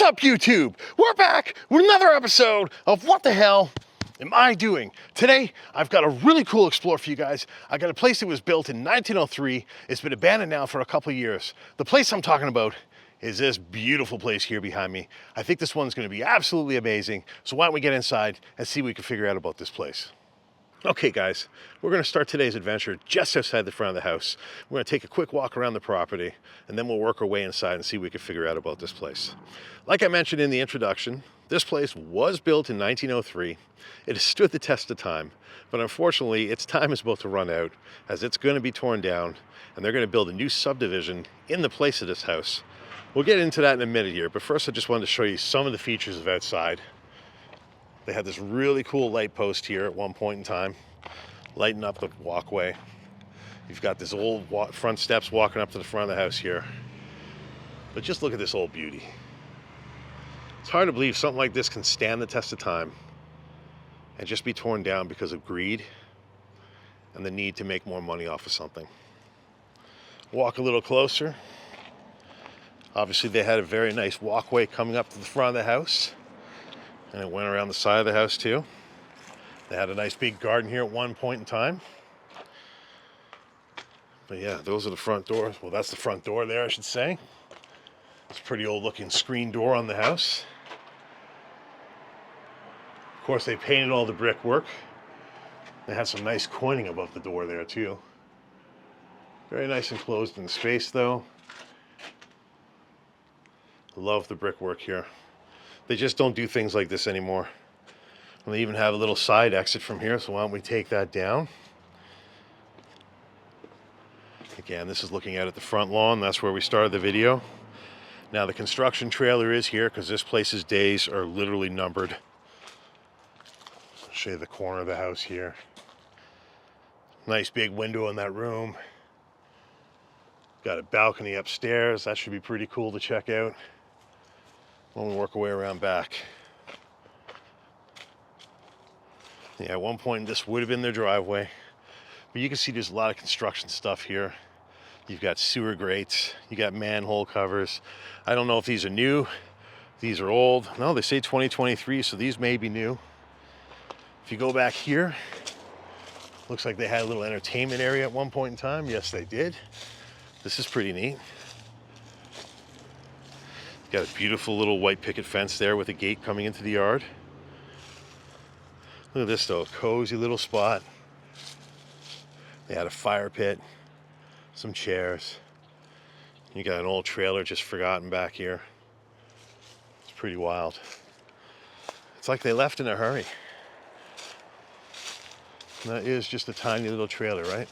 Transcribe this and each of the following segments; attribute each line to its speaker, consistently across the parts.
Speaker 1: up, YouTube? We're back with another episode of What the Hell Am I Doing? Today, I've got a really cool explore for you guys. I got a place that was built in 1903. It's been abandoned now for a couple of years. The place I'm talking about is this beautiful place here behind me. I think this one's gonna be absolutely amazing. So why don't we get inside and see what we can figure out about this place. Okay guys, we're going to start today's adventure just outside the front of the house. We're going to take a quick walk around the property and then we'll work our way inside and see what we can figure out about this place. Like I mentioned in the introduction, this place was built in 1903. It has stood the test of time, but unfortunately its time is about to run out as it's going to be torn down and they're going to build a new subdivision in the place of this house. We'll get into that in a minute here, but first I just wanted to show you some of the features of outside. They had this really cool light post here at one point in time, lighting up the walkway. You've got this old front steps walking up to the front of the house here. But just look at this old beauty. It's hard to believe something like this can stand the test of time and just be torn down because of greed and the need to make more money off of something. Walk a little closer. Obviously they had a very nice walkway coming up to the front of the house. And it went around the side of the house too. They had a nice big garden here at one point in time. But yeah, those are the front doors. Well, that's the front door there, I should say. It's a pretty old looking screen door on the house. Of course, they painted all the brickwork. They had some nice coining above the door there too. Very nice enclosed in space though. Love the brickwork here. They just don't do things like this anymore. And they even have a little side exit from here, so why don't we take that down? Again, this is looking out at the front lawn. That's where we started the video. Now the construction trailer is here because this place's days are literally numbered. I'll show you the corner of the house here. Nice big window in that room. Got a balcony upstairs. That should be pretty cool to check out when we work our way around back. Yeah, at one point this would have been their driveway, but you can see there's a lot of construction stuff here. You've got sewer grates, you got manhole covers. I don't know if these are new, these are old. No, they say 2023, so these may be new. If you go back here, looks like they had a little entertainment area at one point in time. Yes, they did. This is pretty neat. Got a beautiful little white picket fence there with a gate coming into the yard. Look at this though, cozy little spot. They had a fire pit, some chairs. You got an old trailer just forgotten back here. It's pretty wild. It's like they left in a hurry. And that is just a tiny little trailer, right?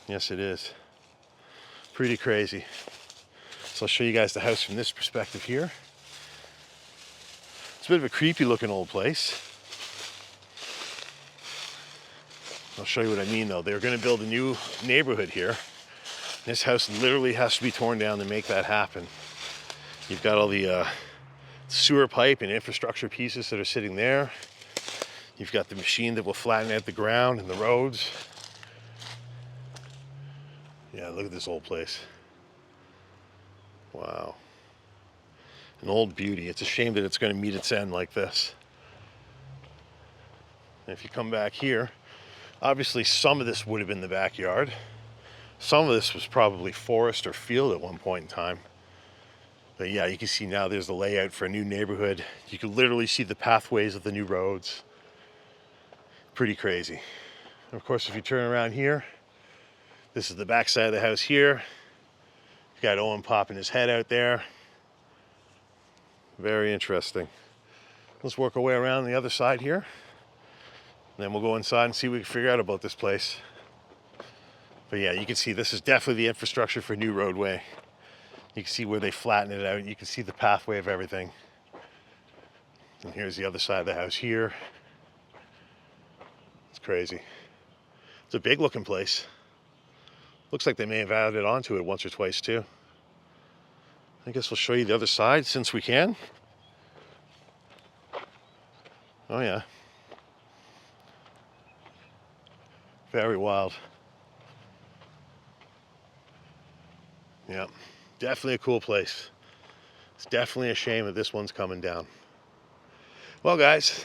Speaker 1: Yes, it is. Pretty crazy. So I'll show you guys the house from this perspective here. It's a bit of a creepy looking old place. I'll show you what I mean though. They're going to build a new neighborhood here. This house literally has to be torn down to make that happen. You've got all the sewer pipe and infrastructure pieces that are sitting there. You've got the machine that will flatten out the ground and the roads. Yeah, look at this old place. Wow. An old beauty. It's a shame that it's going to meet its end like this. And if you come back here, obviously some of this would have been the backyard. Some of this was probably forest or field at one point in time. But yeah, you can see now there's the layout for a new neighborhood. You can literally see the pathways of the new roads. Pretty crazy. And of course, if you turn around here, this is the back side of the house here. Got Owen popping his head out there. Very interesting. Let's work our way around the other side here. And then we'll go inside and see what we can figure out about this place. But yeah, you can see this is definitely the infrastructure for a new roadway. You can see where they flatten it out. You can see the pathway of everything. And here's the other side of the house here. It's crazy. It's a big looking place. Looks like they may have added onto it once or twice too. I guess we'll show you the other side since we can. Oh yeah. Very wild. Yeah, definitely a cool place. It's definitely a shame that this one's coming down. Well, guys,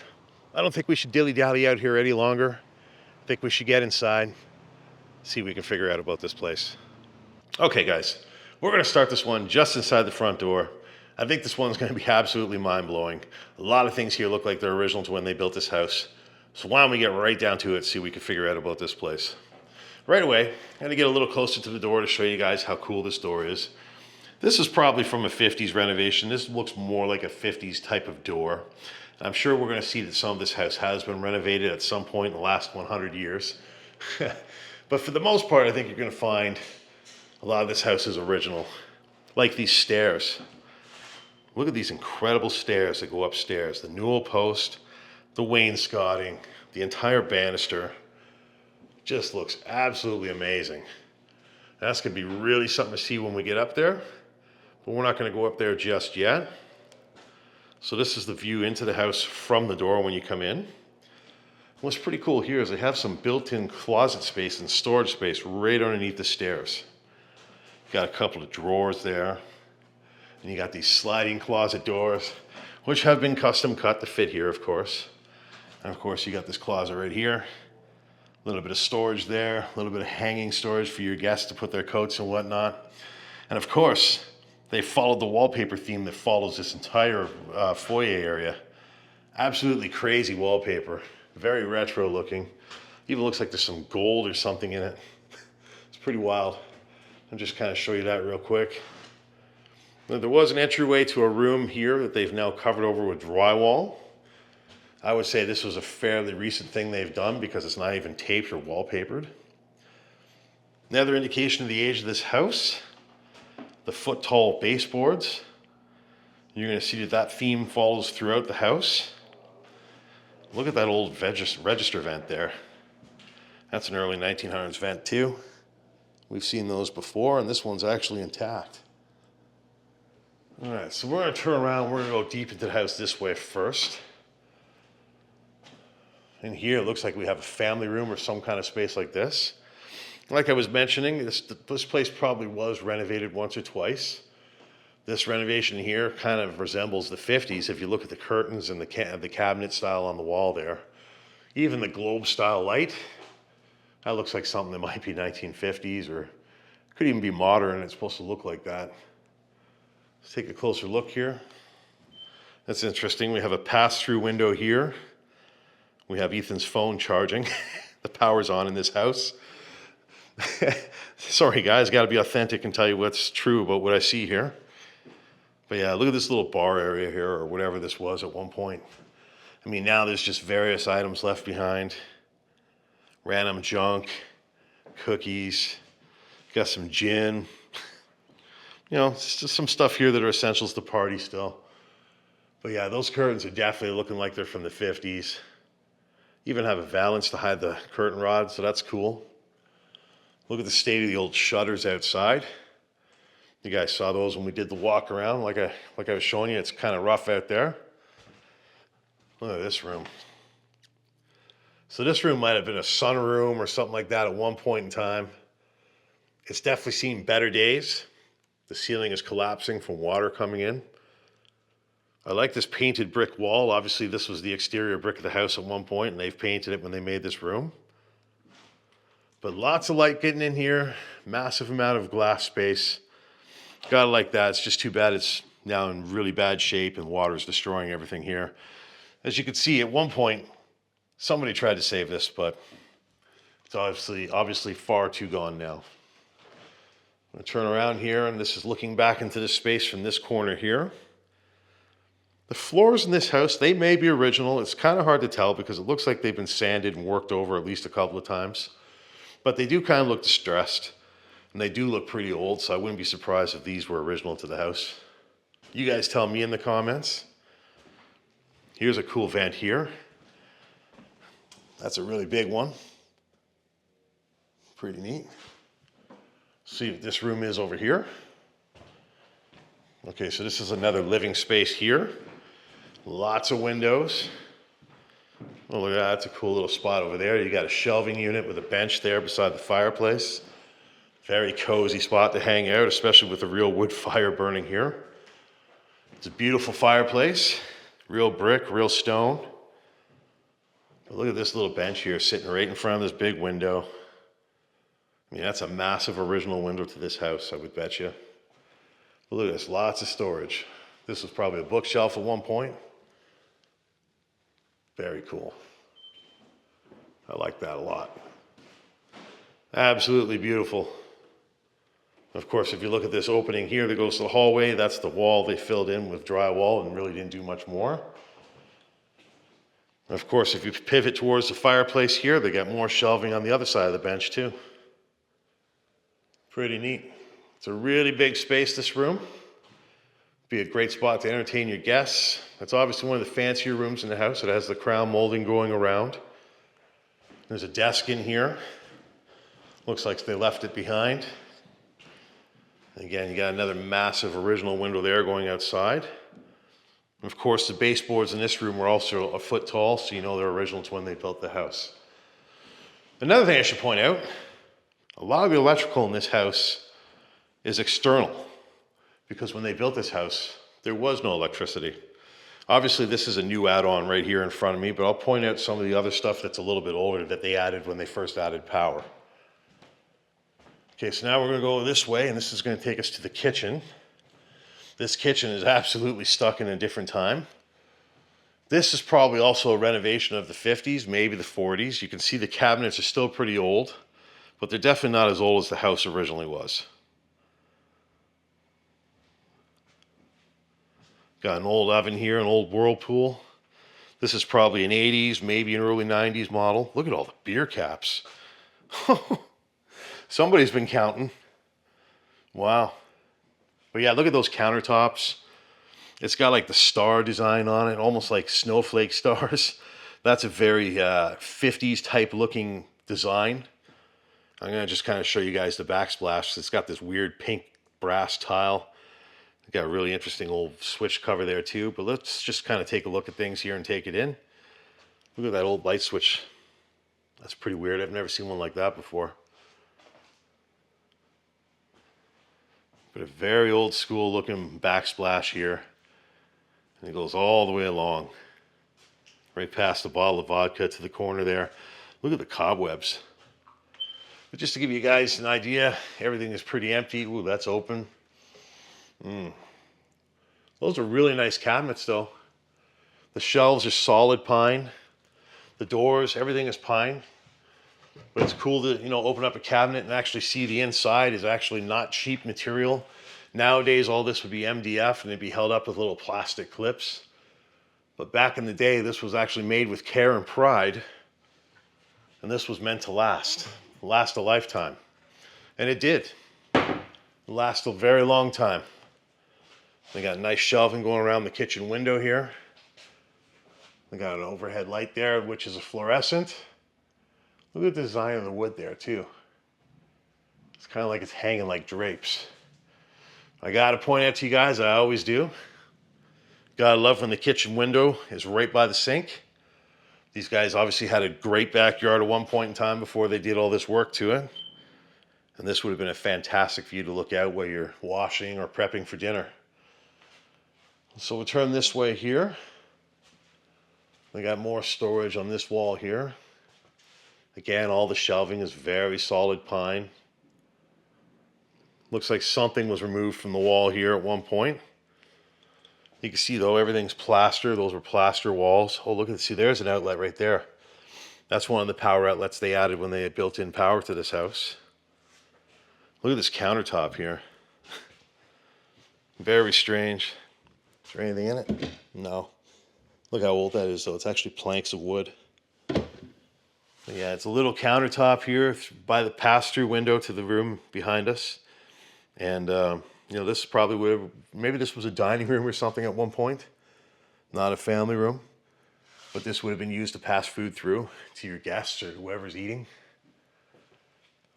Speaker 1: I don't think we should dilly-dally out here any longer. I think we should get inside, see what we can figure out about this place. Okay, guys, we're going to start this one just inside the front door. I think this one's going to be absolutely mind-blowing. A lot of things here look like they're original to when they built this house. So why don't we get right down to it, see what we can figure out about this place. Right away, I'm going to get a little closer to the door to show you guys how cool this door is. This is probably from a 50s renovation. This looks more like a 50s type of door. I'm sure we're going to see that some of this house has been renovated at some point in the last 100 years. But for the most part, I think you're going to find a lot of this house is original. Like these stairs. Look at these incredible stairs that go upstairs. The newel post, the wainscoting, the entire banister. Just looks absolutely amazing. That's going to be really something to see when we get up there. But we're not going to go up there just yet. So this is the view into the house from the door when you come in. What's pretty cool here is they have some built-in closet space and storage space right underneath the stairs. Got a couple of drawers there. And you got these sliding closet doors, which have been custom cut to fit here, of course. And of course, you got this closet right here. A little bit of storage there, a little bit of hanging storage for your guests to put their coats and whatnot. And of course, they followed the wallpaper theme that follows this entire foyer area. Absolutely crazy wallpaper. Very retro looking. Even looks like there's some gold or something in it. It's pretty wild. I'll just kind of show you that real quick. Now, there was an entryway to a room here that they've now covered over with drywall. I would say this was a fairly recent thing they've done because it's not even taped or wallpapered. Another indication of the age of this house. The foot-tall baseboards. You're going to see that that theme follows throughout the house. Look at that old register vent there. That's an early 1900s vent too. We've seen those before, and this one's actually intact. All right, so we're going to turn around. We're going to go deep into the house this way first. In here, it looks like we have a family room or some kind of space like this. Like I was mentioning, this place probably was renovated once or twice. This renovation here kind of resembles the 50s if you look at the curtains and the cabinet style on the wall there. Even the globe style light, that looks like something that might be 1950s or could even be modern. It's supposed to look like that. Let's take a closer look here. That's interesting. We have a pass-through window here. We have Ethan's phone charging. The power's on in this house. Sorry guys, got to be authentic and tell you what's true about what I see here. But yeah, look at this little bar area here, or whatever this was at one point. I mean, now there's just various items left behind. Random junk, cookies, got some gin. You know, it's just some stuff here that are essentials to party still. But yeah, those curtains are definitely looking like they're from the 50s. Even have a valance to hide the curtain rod, so that's cool. Look at the state of the old shutters outside. You guys saw those when we did the walk around. Like I was showing you, it's kind of rough out there. Look at this room. So this room might have been a sunroom or something like that at one point in time. It's definitely seen better days. The ceiling is collapsing from water coming in. I like this painted brick wall. Obviously, this was the exterior brick of the house at one point, and they've painted it when they made this room. But lots of light getting in here. Massive amount of glass space. Gotta like that. It's just too bad it's now in really bad shape and water's destroying everything here. As you can see, at one point, somebody tried to save this, but it's obviously far too gone now. I'm gonna turn around here, and this is looking back into this space from this corner here. The floors in this house, they may be original. It's kind of hard to tell because it looks like they've been sanded and worked over at least a couple of times. But they do kind of look distressed, and they do look pretty old, so I wouldn't be surprised if these were original to the house. You guys tell me in the comments. Here's a cool vent here. That's a really big one. Pretty neat. See what this room is over here. Okay, so this is another living space here. Lots of windows. Oh, look at that. That's a cool little spot over there. You got a shelving unit with a bench there beside the fireplace. Very cozy spot to hang out, especially with the real wood fire burning here. It's a beautiful fireplace, real brick, real stone. But look at this little bench here sitting right in front of this big window. I mean, that's a massive original window to this house, I would bet you. But look at this, lots of storage. This was probably a bookshelf at one point. Very cool. I like that a lot. Absolutely beautiful. Of course, if you look at this opening here that goes to the hallway, that's the wall they filled in with drywall and really didn't do much more. And of course, if you pivot towards the fireplace here, they got more shelving on the other side of the bench too. Pretty neat. It's a really big space, this room. Be a great spot to entertain your guests. That's obviously one of the fancier rooms in the house. It has the crown molding going around. There's a desk in here. Looks like they left it behind. Again, you got another massive original window there going outside. And of course, the baseboards in this room were also a foot tall, so you know they're original to when they built the house. Another thing I should point out, a lot of the electrical in this house is external, because when they built this house, there was no electricity. Obviously, this is a new add-on right here in front of me, but I'll point out some of the other stuff that's a little bit older that they added when they first added power. Okay, so now we're going to go this way, and this is going to take us to the kitchen. This kitchen is absolutely stuck in a different time. This is probably also a renovation of the 50s, maybe the 40s. You can see the cabinets are still pretty old, but they're definitely not as old as the house originally was. Got an old oven here, an old Whirlpool. This is probably an 80s, maybe an early 90s model. Look at all the beer caps. Somebody's been counting. Wow. But yeah, look at those countertops. It's got like the star design on it, almost like snowflake stars. That's a very 50s type looking design. I'm going to just kind of show you guys the backsplash. It's got this weird pink brass tile. It's got a really interesting old switch cover there too. But let's just kind of take a look at things here and take it in. Look at that old light switch. That's pretty weird. I've never seen one like that before. But a very old school looking backsplash here. And it goes all the way along. Right past the bottle of vodka to the corner there. Look at the cobwebs. But just to give you guys an idea, everything is pretty empty. Ooh, that's open. Those are really nice cabinets though. The shelves are solid pine. The doors, everything is pine. But it's cool to, you know, open up a cabinet and actually see the inside is actually not cheap material. Nowadays, all this would be MDF and it'd be held up with little plastic clips. But back in the day, this was actually made with care and pride. And this was meant to last a lifetime. And it did. Last a very long time. They got nice shelving going around the kitchen window here. They got an overhead light there, which is a fluorescent. Look at the design of the wood there too. It's kind of like it's hanging like drapes. I gotta point out to you guys, I always do. Gotta love when the kitchen window is right by the sink. These guys obviously had a great backyard at one point in time before they did all this work to it. And this would have been a fantastic view to look out while you're washing or prepping for dinner. So we'll turn this way here. We got more storage on this wall here. Again, all the shelving is very solid pine. Looks like something was removed from the wall here at one point. You can see though, everything's plaster. Those were plaster walls. Oh, look at see, there's an outlet right there. That's one of the power outlets they added when they had built in power to this house. Look at this countertop here. Very strange. Is there anything in it? No. Look how old that is though. It's actually planks of wood. But yeah, it's a little countertop here by the pass-through window to the room behind us. And, you know, this probably would have, maybe this was a dining room or something at one point. Not a family room. But this would have been used to pass food through to your guests or whoever's eating.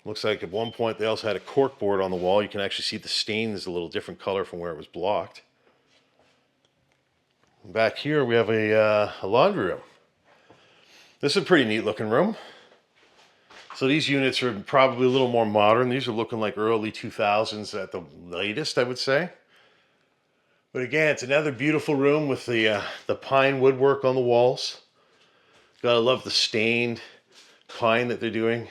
Speaker 1: Looks like at one point they also had a cork board on the wall. You can actually see the stain is a little different color from where it was blocked. Back here we have a laundry room. This is a pretty neat looking room. So these units are probably a little more modern. These are looking like early 2000s at the latest, I would say. But again, it's another beautiful room with the pine woodwork on the walls. Gotta love the stained pine that they're doing.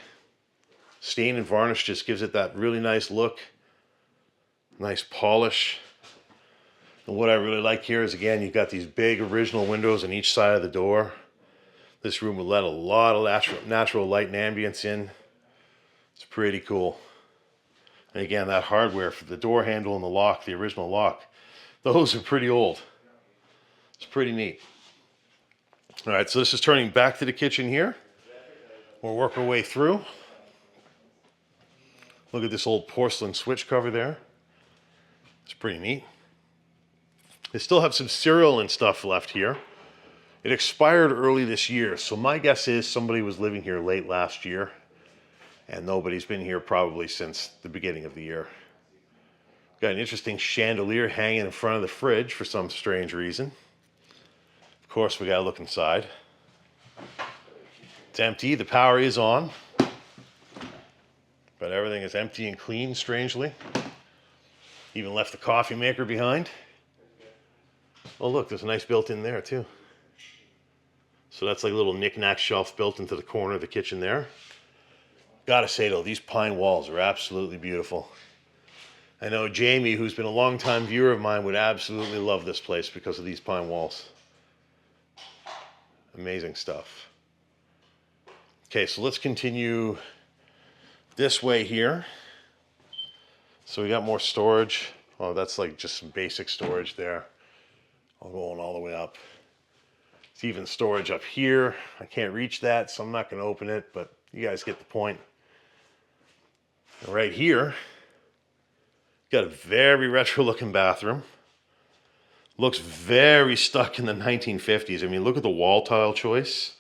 Speaker 1: Stain and varnish just gives it that really nice look. Nice polish. And what I really like here is, again, you've got these big original windows on each side of the door. This room will let a lot of natural light and ambience in. It's pretty cool. And again, that hardware for the door handle and the lock, the original lock, those are pretty old. It's pretty neat. All right, so this is turning back to the kitchen here. We'll work our way through. Look at this old porcelain switch cover there. It's pretty neat. They still have some cereal and stuff left here. It expired early this year, so my guess is somebody was living here late last year, and nobody's been here probably since the beginning of the year. Got an interesting chandelier hanging in front of the fridge for some strange reason. Of course, we gotta look inside. It's empty, the power is on, but everything is empty and clean, strangely. Even left the coffee maker behind. Oh look, there's a nice built-in there too. So that's like a little knick-knack shelf built into the corner of the kitchen there. Gotta say though, these pine walls are absolutely beautiful. I know Jamie, who's been a long-time viewer of mine, would absolutely love this place because of these pine walls. Amazing stuff. Okay, so let's continue this way here. So we got more storage. Oh, that's like just some basic storage there. I'm going all the way up. It's even storage up here. I can't reach that, so I'm not going to open it, but you guys get the point. And right here, got a very retro looking bathroom. Looks very stuck in the 1950s. I mean, look at the wall tile choice.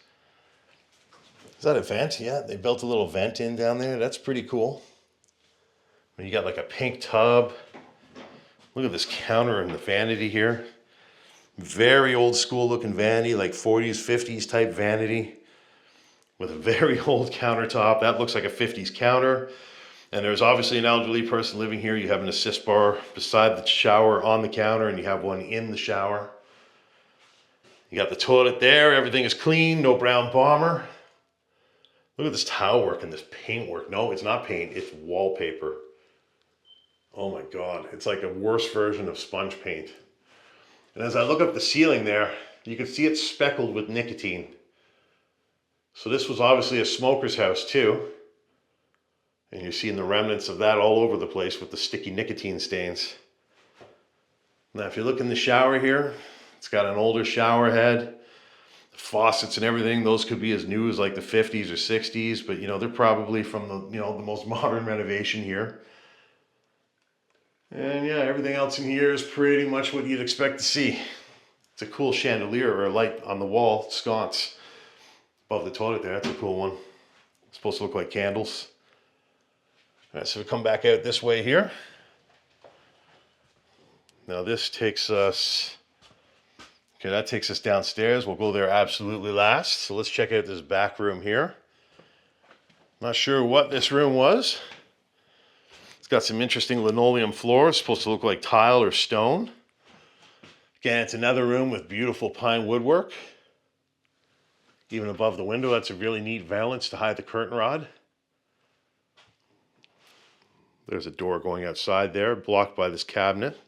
Speaker 1: Is that a vent? Yeah, they built a little vent in down there. That's pretty cool. You got like a pink tub. Look at this counter and the vanity here. Very old school looking vanity, like 40s, 50s type vanity with a very old countertop. That looks like a 50s counter. And there's obviously an elderly person living here. You have an assist bar beside the shower on the counter, and you have one in the shower. You got the toilet there. Everything is clean, no brown bomber. Look at this tile work and this paint work. No, it's not paint, it's wallpaper. Oh my God, it's like a worse version of sponge paint. And as I look up the ceiling there, you can see it's speckled with nicotine. So this was obviously a smoker's house too. And you're seeing the remnants of that all over the place with the sticky nicotine stains. Now if you look in the shower here, it's got an older shower head. The faucets and everything, those could be as new as like the 50s or 60s, but you know, they're probably from the, the most modern renovation here. And yeah, everything else in here is pretty much what you'd expect to see. It's a cool chandelier or a light on the wall sconce above the toilet there. That's a cool one. It's supposed to look like candles. All right, so we come back out this way here. Now this takes us, okay, that takes us downstairs. We'll go there absolutely last. So let's check out this back room here. Not sure what this room was. It's got some interesting linoleum floors, supposed to look like tile or stone. Again, it's another room with beautiful pine woodwork. Even above the window, that's a really neat valance to hide the curtain rod. There's a door going outside there, blocked by this cabinet.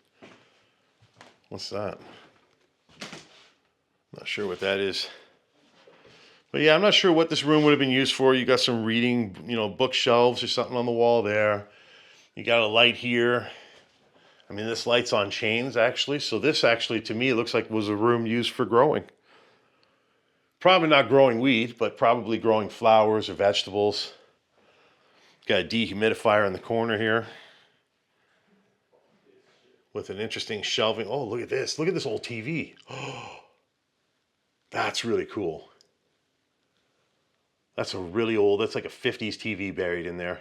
Speaker 1: What's that? Not sure what that is. But yeah, I'm not sure what this room would have been used for. You got some reading, bookshelves or something on the wall there. You got a light here. I mean, this light's on chains, actually. So this actually, to me, looks like was a room used for growing. Probably not growing weed, but probably growing flowers or vegetables. Got a dehumidifier in the corner here. With an interesting shelving. Oh, look at this. Look at this old TV. Oh, that's really cool. That's a really old, that's like a 50s TV buried in there.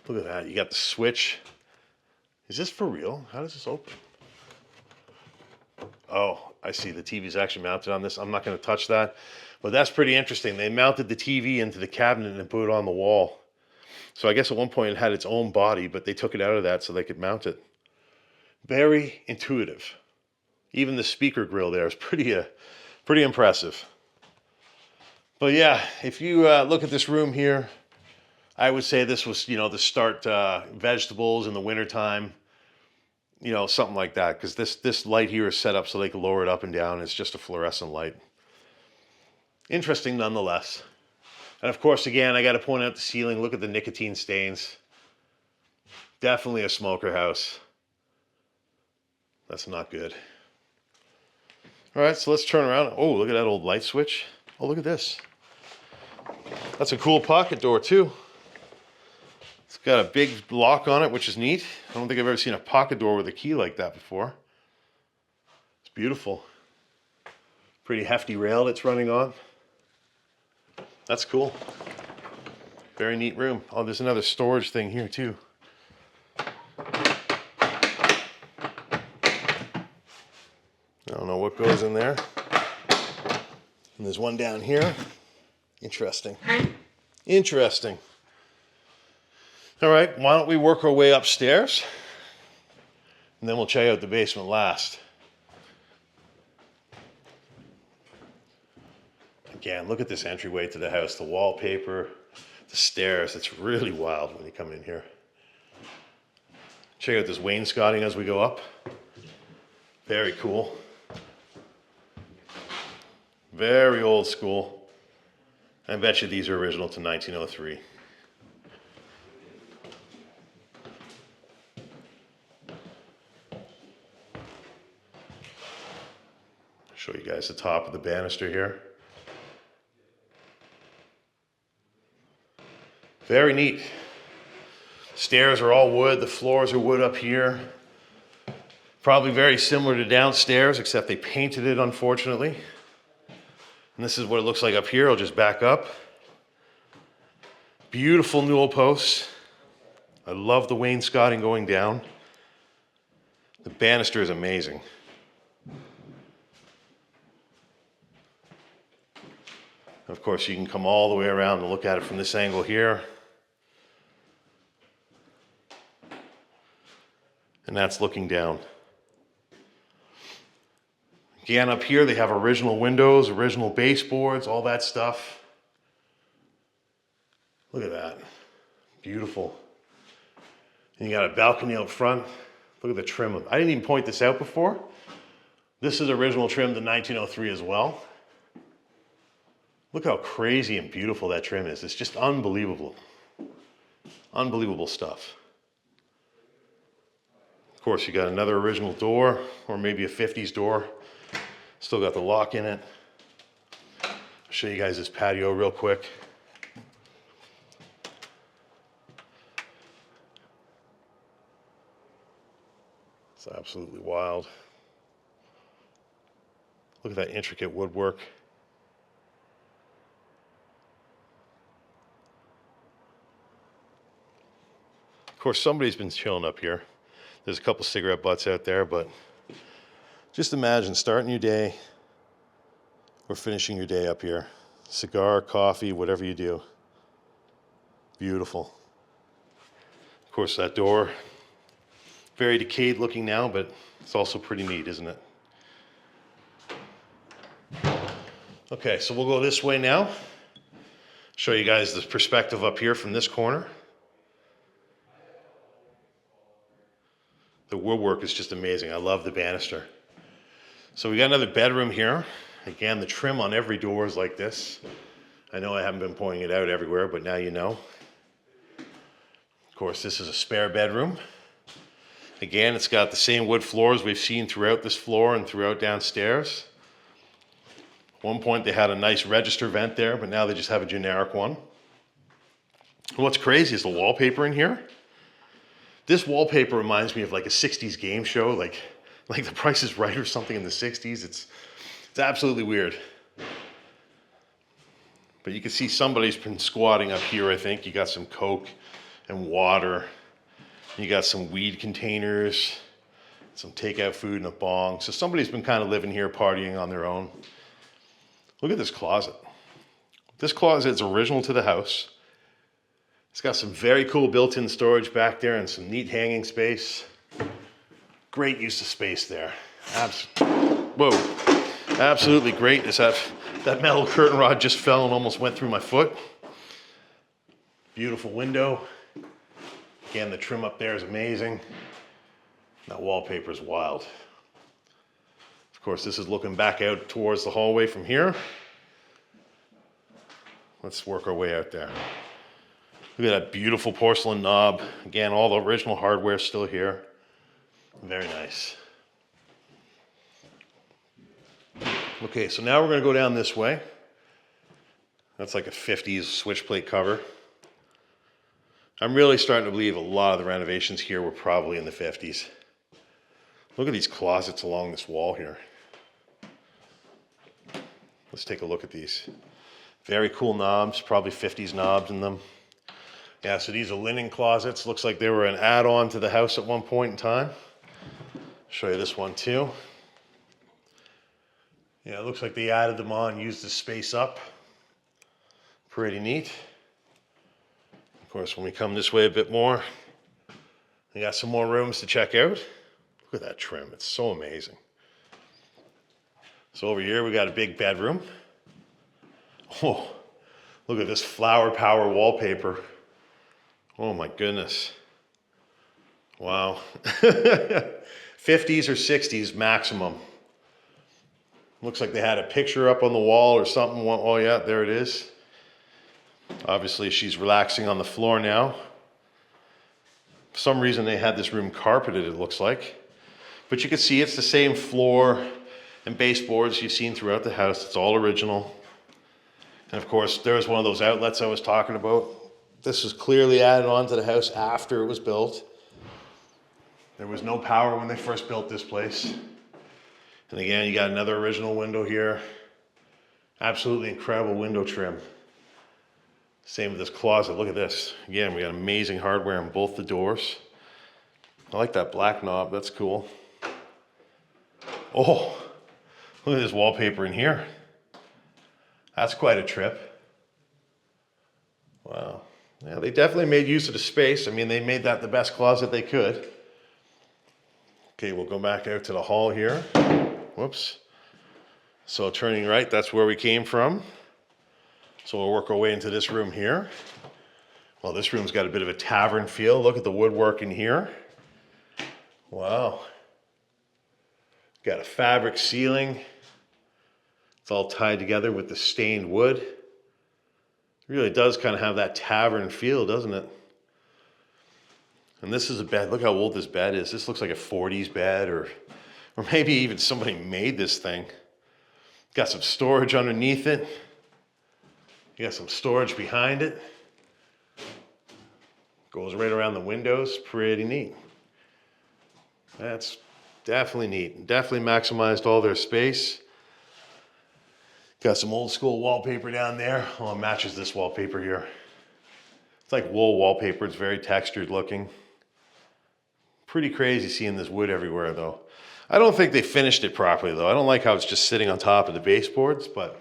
Speaker 1: Look at that. You got the switch. Is this for real? How does this open? Oh, I see. The TV's actually mounted on this. I'm not going to touch that. But that's pretty interesting. They mounted the TV into the cabinet and put it on the wall. So I guess at one point it had its own body, but they took it out of that so they could mount it. Very intuitive. Even the speaker grill there is pretty impressive. But yeah, if you look at this room here, I would say this was, to start vegetables in the wintertime, something like that. Because this light here is set up so they can lower it up and down. It's just a fluorescent light. Interesting nonetheless. And of course, again, I got to point out the ceiling. Look at the nicotine stains. Definitely a smoker house. That's not good. All right, so let's turn around. Oh, look at that old light switch. Oh, look at this. That's a cool pocket door too. It's got a big lock on it, which is neat. I don't think I've ever seen a pocket door with a key like that before. It's beautiful. Pretty hefty rail it's running on. That's cool. Very neat room. Oh, there's another storage thing here too. I don't know what goes in there. And there's one down here. Interesting. Interesting. All right, why don't we work our way upstairs? And then we'll check out the basement last. Again, look at this entryway to the house. The wallpaper, the stairs. It's really wild when you come in here. Check out this wainscoting as we go up. Very cool. Very old school. I bet you these are original to 1903. Show you guys the top of the banister here. Very neat. Stairs are all wood. The floors are wood up here. Probably very similar to downstairs, except they painted it, unfortunately. And this is what it looks like up here. I'll just back up. Beautiful newel posts. I love the wainscoting going down. The banister is amazing. Of course, you can come all the way around and look at it from this angle here. And that's looking down. Again, up here they have original windows, original baseboards, all that stuff. Look at that. Beautiful. And you got a balcony out front. Look at the trim. I didn't even point this out before. This is original trim to 1903 as well. Look how crazy and beautiful that trim is. It's just unbelievable. Unbelievable stuff. Of course, you got another original door, or maybe a 50s door. Still got the lock in it. I'll show you guys this patio real quick. It's absolutely wild. Look at that intricate woodwork. Of course, somebody's been chilling up here. There's a couple cigarette butts out there, but just imagine starting your day or finishing your day up here. Cigar, coffee, whatever you do. Beautiful. Of course, that door, very decayed looking now, but it's also pretty neat, isn't it? Okay, so we'll go this way now. Show you guys the perspective up here from this corner. The woodwork is just amazing. I love the banister. So we got another bedroom here. Again, the trim on every door is like this. I know I haven't been pointing it out everywhere, but now you know. Of course, this is a spare bedroom. Again, it's got the same wood floors we've seen throughout this floor and throughout downstairs. At one point, they had a nice register vent there, but now they just have a generic one. And what's crazy is the wallpaper in here. This wallpaper reminds me of like a 60s game show, like The Price is Right or something in the 60s. It's absolutely weird. But you can see somebody's been squatting up here, I think. You got some Coke and water. You got some weed containers, some takeout food and a bong. So somebody's been kind of living here, partying on their own. Look at this closet. This closet is original to the house. It's got some very cool built-in storage back there and some neat hanging space. Great use of space there. Absolutely great. That metal curtain rod just fell and almost went through my foot. Beautiful window. Again, the trim up there is amazing. That wallpaper is wild. Of course, this is looking back out towards the hallway from here. Let's work our way out there. Look at that beautiful porcelain knob. Again, all the original hardware still here. Very nice. Okay, so now we're going to go down this way. That's like a 50s switch plate cover. I'm really starting to believe a lot of the renovations here were probably in the 50s. Look at these closets along this wall here. Let's take a look at these. Very cool knobs, probably 50s knobs in them. Yeah, so these are linen closets. Looks like they were an add-on to the house at one point in time. Show you this one too. Yeah, it looks like they added them on, used the space up. Pretty neat. Of course, when we come this way a bit more, we got some more rooms to check out. Look at that trim, it's so amazing. So over here, we got a big bedroom. Oh, look at this flower power wallpaper. Oh my goodness. Wow. 50s or 60s maximum. Looks like they had a picture up on the wall or something. Oh yeah, there it is. Obviously she's relaxing on the floor now. For some reason they had this room carpeted, it looks like. But you can see it's the same floor and baseboards you've seen throughout the house. It's all original. And of course, there's one of those outlets I was talking about. This was clearly added on to the house after it was built. There was no power when they first built this place. And again, you got another original window here. Absolutely incredible window trim. Same with this closet. Look at this. Again, we got amazing hardware on both the doors. I like that black knob. That's cool. Oh, look at this wallpaper in here. That's quite a trip. Wow. Yeah, they definitely made use of the space. I mean, they made that the best closet they could. Okay, we'll go back out to the hall here. Whoops. So turning right, that's where we came from. So we'll work our way into this room here. Well, this room's got a bit of a tavern feel. Look at the woodwork in here. Wow. Got a fabric ceiling. It's all tied together with the stained wood. It really does kind of have that tavern feel, doesn't it? And this is a bed. Look how old this bed is. This looks like a 40s bed, or maybe even somebody made this thing. Got some storage underneath it. You got some storage behind it. Goes right around the windows. Pretty neat. That's definitely neat. Definitely maximized all their space. Got some old school wallpaper down there. Oh, it matches this wallpaper here. It's like wool wallpaper. It's very textured looking. Pretty crazy seeing this wood everywhere though. I don't think they finished it properly though. I don't like how it's just sitting on top of the baseboards, but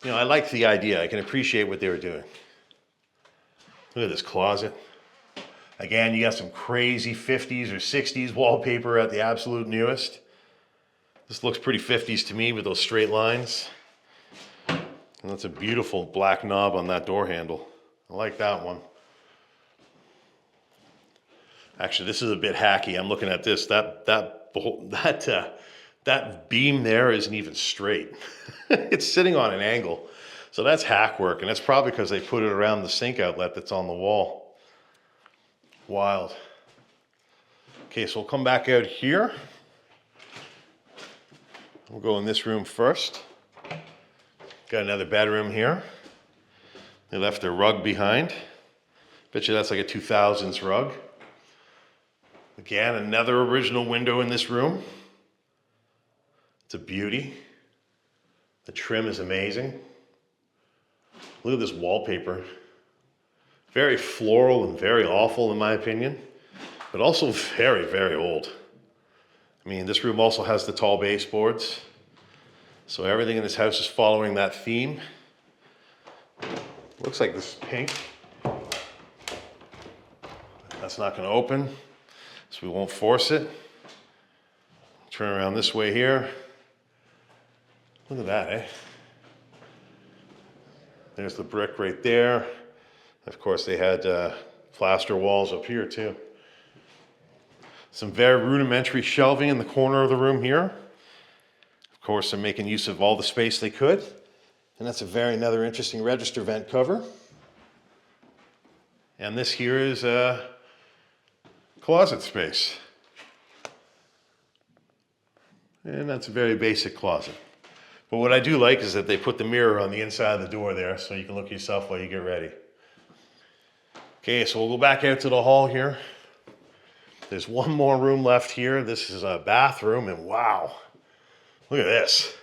Speaker 1: you know, I like the idea. I can appreciate what they were doing. Look at this closet. Again, you got some crazy 50s or 60s wallpaper at the absolute newest. This looks pretty 50s to me with those straight lines. And that's a beautiful black knob on that door handle. I like that one. Actually, this is a bit hacky. I'm looking at this. That beam there isn't even straight. It's sitting on an angle. So that's hack work, and that's probably because they put it around the sink outlet that's on the wall. Wild. Okay, so we'll come back out here. We'll go in this room first. Got another bedroom here. They left their rug behind. Bet you that's like a 2000s rug. Again, another original window in this room. It's a beauty. The trim is amazing. Look at this wallpaper. Very floral and very awful in my opinion, but also very, very old. I mean, this room also has the tall baseboards. So everything in this house is following that theme. Looks like this is pink. That's not going to open, so we won't force it. Turn around this way here. Look at that, eh? There's the brick right there. Of course, they had plaster walls up here too. Some very rudimentary shelving in the corner of the room here. Of course, they're making use of all the space they could. And that's another interesting register vent cover. And this here is a closet space. And that's a very basic closet. But what I do like is that they put the mirror on the inside of the door there so you can look at yourself while you get ready. Okay, so we'll go back out to the hall here. There's one more room left here. This is a bathroom, and wow, look at this.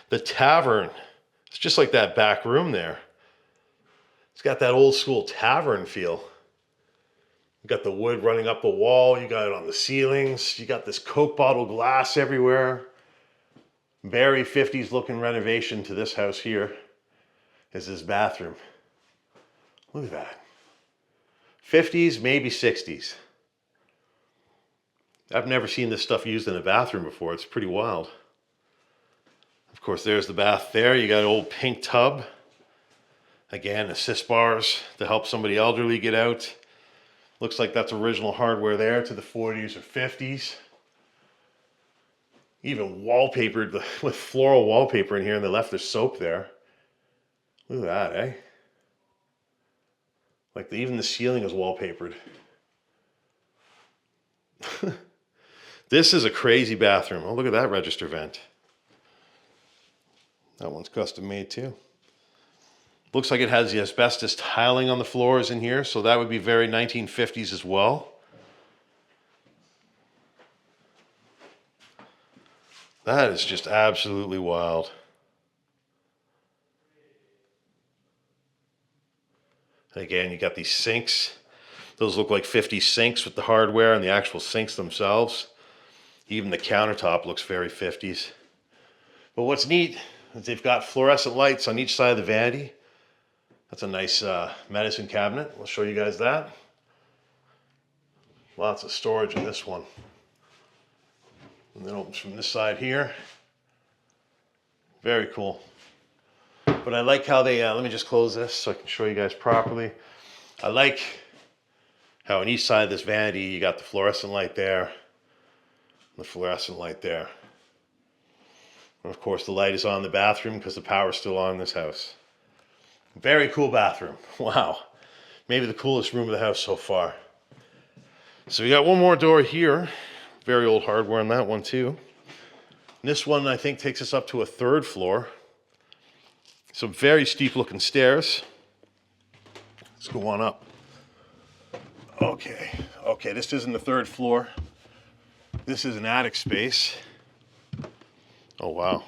Speaker 1: The tavern. It's just like that back room there. It's got that old school tavern feel. You got the wood running up the wall. You got it on the ceilings. You got this Coke bottle glass everywhere. Very 50s looking renovation to this house here is this bathroom. Look at that. 50s, maybe 60s. I've never seen this stuff used in a bathroom before. It's pretty wild. Of course, there's the bath there. You got an old pink tub. Again, assist bars to help somebody elderly get out. Looks like that's original hardware there to the 40s or 50s. Even wallpapered with floral wallpaper in here, and they left their soap there. Look at that, eh? Like even the ceiling is wallpapered. This is a crazy bathroom. Oh, look at that register vent. That one's custom made too. Looks like it has the asbestos tiling on the floors in here, so that would be very 1950s as well. That is just absolutely wild. Again, you got these sinks. Those look like 50s sinks with the hardware and the actual sinks themselves. Even the countertop looks very 50s. But what's neat is they've got fluorescent lights on each side of the vanity. That's a nice medicine cabinet. We'll show you guys that. Lots of storage in this one. And then opens from this side here. Very cool. But I like how they, let me just close this so I can show you guys properly. I like how on each side of this vanity you got the fluorescent light there, the fluorescent light there. And of course the light is on in the bathroom because the power's still on in this house. Very cool bathroom. Wow. Maybe the coolest room of the house so far. So we got one more door here. Very old hardware on that one too. And this one I think takes us up to a third floor. Some very steep looking stairs. Let's go on up. Okay, this isn't the third floor. This is an attic space. Oh wow.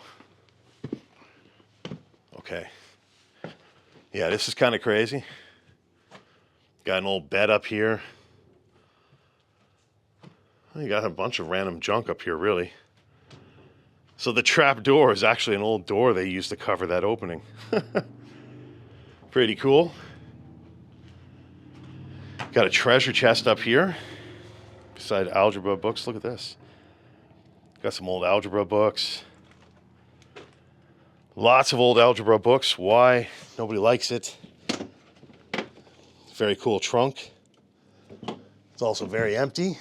Speaker 1: Okay. Yeah, this is kind of crazy. Got an old bed up here. You got a bunch of random junk up here, really. So the trap door is actually an old door they used to cover that opening. Pretty cool. Got a treasure chest up here beside algebra books. Look at this. Got some old algebra books. Lots of old algebra books. Why? Nobody likes it. Very cool trunk. It's also very empty.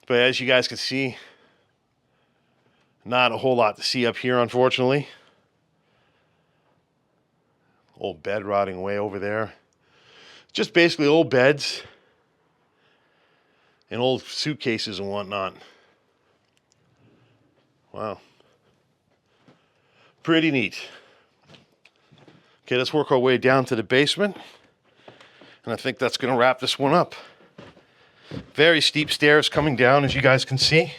Speaker 1: But as you guys can see, not a whole lot to see up here, unfortunately. Old bed rotting away over there. Just basically old beds and old suitcases and whatnot. Wow. Pretty neat. Okay, let's work our way down to the basement. And I think that's going to wrap this one up. Very steep stairs coming down, as you guys can see.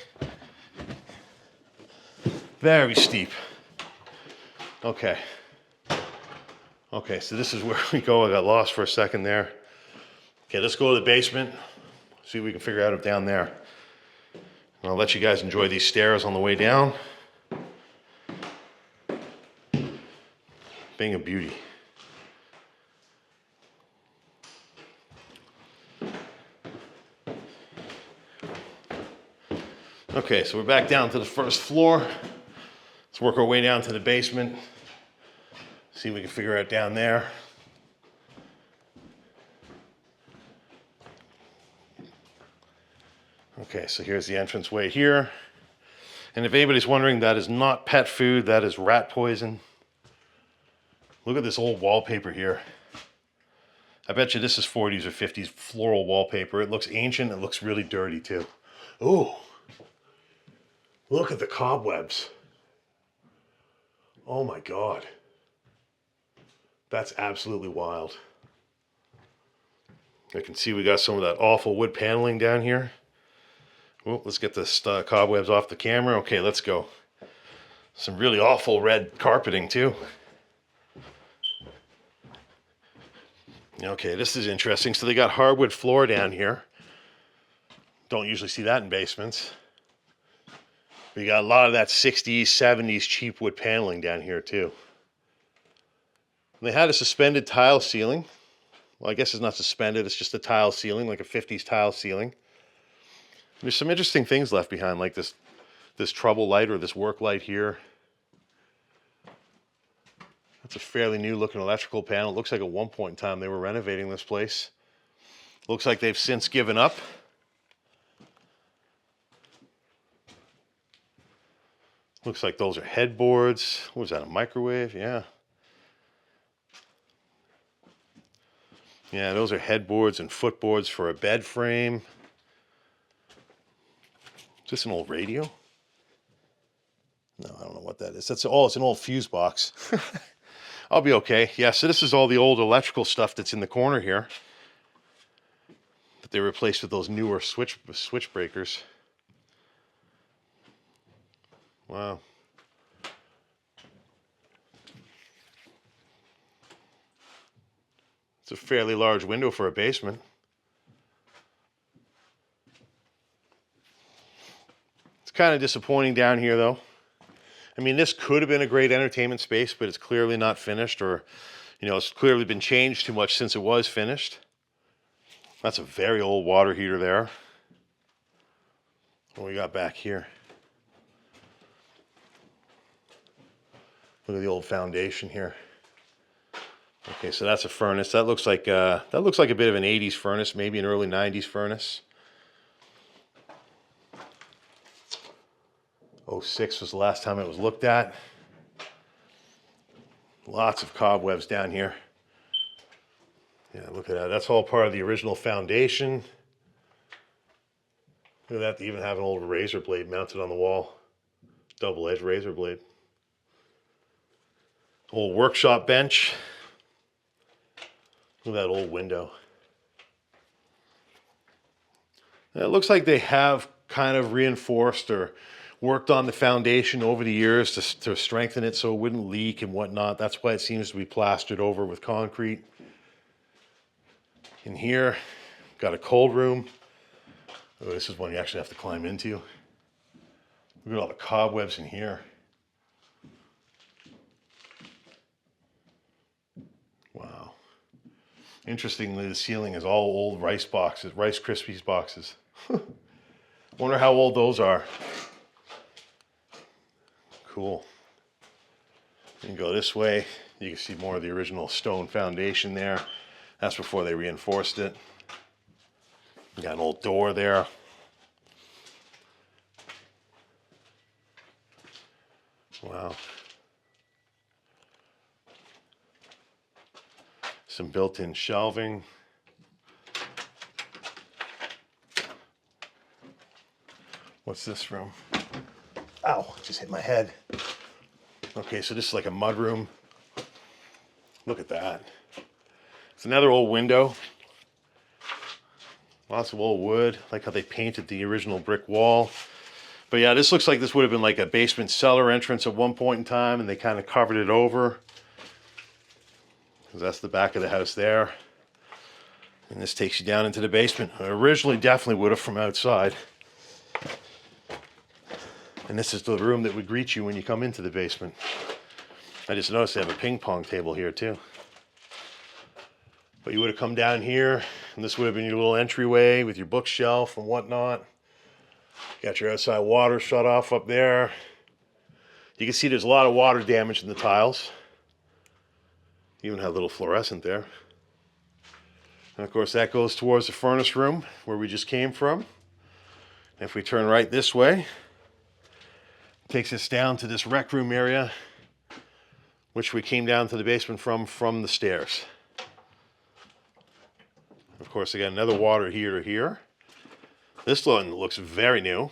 Speaker 1: Very steep. Okay. Okay, so this is where we go. I got lost for a second there. Okay, let's go to the basement. See what we can figure out down there. And I'll let you guys enjoy these stairs on the way down. Being a beauty. Okay, so we're back down to the first floor. Let's work our way down to the basement. See if we can figure out down there. Okay, so here's the entranceway here. And if anybody's wondering, that is not pet food, that is rat poison. Look at this old wallpaper here. I bet you this is 40s or 50s floral wallpaper. It looks ancient, it looks really dirty too. Ooh, look at the cobwebs. Oh my God. That's absolutely wild. I can see we got some of that awful wood paneling down here. Well, let's get this cobwebs off the camera. Okay, let's go. Some really awful red carpeting too. Okay, this is interesting. So they got hardwood floor down here. Don't usually see that in basements. We got a lot of that 60s, 70s cheap wood paneling down here too. And they had a suspended tile ceiling. Well, I guess it's not suspended, it's just a tile ceiling, like a 50s tile ceiling. There's some interesting things left behind, like this trouble light or this work light here. That's a fairly new looking electrical panel. It looks like at one point in time they were renovating this place. Looks like they've since given up. Looks like those are headboards. What was that, a microwave? Yeah. Yeah, those are headboards and footboards for a bed frame. Is this an old radio? No, I don't know what that is. It's an old fuse box. I'll be okay. Yeah, so this is all the old electrical stuff that's in the corner here. But they replaced with those newer switch breakers. Wow. It's a fairly large window for a basement. It's kind of disappointing down here though. I mean, this could have been a great entertainment space, but it's clearly not finished, or, you know, it's clearly been changed too much since it was finished. That's a very old water heater there. What we got back here? Look at the old foundation here. Okay, so that's a furnace. That looks like a bit of an 80s furnace, maybe an early 90s furnace. 06 was the last time it was looked at. Lots of cobwebs down here. Yeah, look at that. That's all part of the original foundation. Look at that. They even have an old razor blade mounted on the wall. Double-edged razor blade. Old workshop bench. Look at that old window. And it looks like they have kind of reinforced or worked on the foundation over the years to strengthen it so it wouldn't leak and whatnot. That's why it seems to be plastered over with concrete. In here, got a cold room. Oh, this is one you actually have to climb into. Look at all the cobwebs in here. Wow. Interestingly, the ceiling is all old Rice boxes, Rice Krispies boxes. Wonder how old those are. Cool. You can go this way. You can see more of the original stone foundation there. That's before they reinforced it. You got an old door there. Wow. Some built-in shelving. What's this room? Ow, just hit my head. Okay, so this is like a mud room. Look at that. It's another old window. Lots of old wood. I like how they painted the original brick wall. But yeah, this looks like this would have been like a basement cellar entrance at one point in time, and they kind of covered it over. Because that's the back of the house there. And this takes you down into the basement. I originally definitely would have from outside. And this is the room that would greet you when you come into the basement. I just noticed they have a ping pong table here too. But you would have come down here, and this would have been your little entryway with your bookshelf and whatnot. Got your outside water shut off up there. You can see there's a lot of water damage in the tiles. Even had a little fluorescent there. And of course that goes towards the furnace room where we just came from. And if we turn right this way, it takes us down to this rec room area, which we came down to the basement from the stairs. Of course, again, another water heater here. This one looks very new.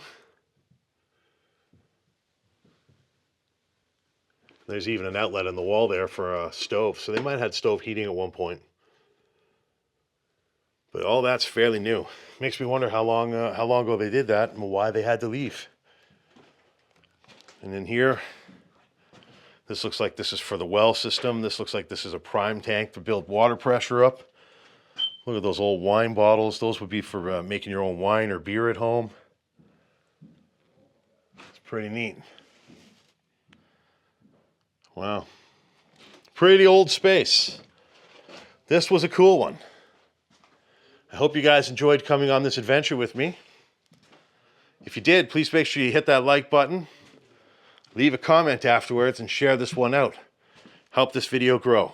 Speaker 1: There's even an outlet in the wall there for a stove. So they might have had stove heating at one point. But all that's fairly new. Makes me wonder how long ago they did that and why they had to leave. And then here, this looks like this is for the well system. This looks like this is a prime tank to build water pressure up. Look at those old wine bottles. Those would be for making your own wine or beer at home. It's pretty neat. Wow. Pretty old space. This was a cool one. I hope you guys enjoyed coming on this adventure with me. If you did, please make sure you hit that like button, leave a comment afterwards, and share this one out. Help this video grow.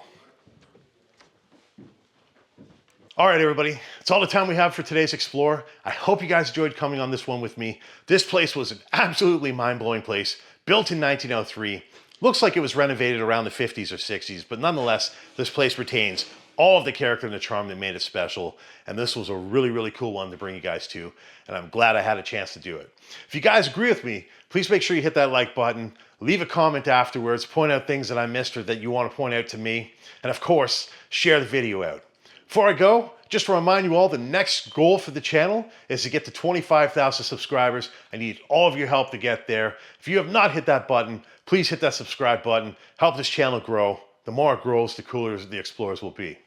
Speaker 1: All right, everybody, that's all the time we have for today's Explore. I hope you guys enjoyed coming on this one with me. This place was an absolutely mind-blowing place, built in 1903. Looks like it was renovated around the 50s or 60s, but nonetheless, this place retains all of the character and the charm that made it special. And this was a really, really cool one to bring you guys to. And I'm glad I had a chance to do it. If you guys agree with me, please make sure you hit that like button, leave a comment afterwards, point out things that I missed or that you want to point out to me. And of course, share the video out. Before I go, just to remind you all, the next goal for the channel is to get to 25,000 subscribers. I need all of your help to get there. If you have not hit that button, please hit that subscribe button. Help this channel grow. The more it grows, the cooler the Explorers will be.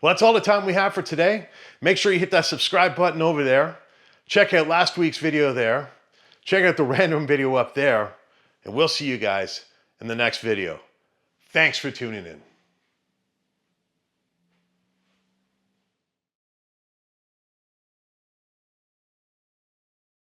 Speaker 1: Well, that's all the time we have for today. Make sure you hit that subscribe button over there. Check out last week's video there. Check out the random video up there. And we'll see you guys in the next video. Thanks for tuning in.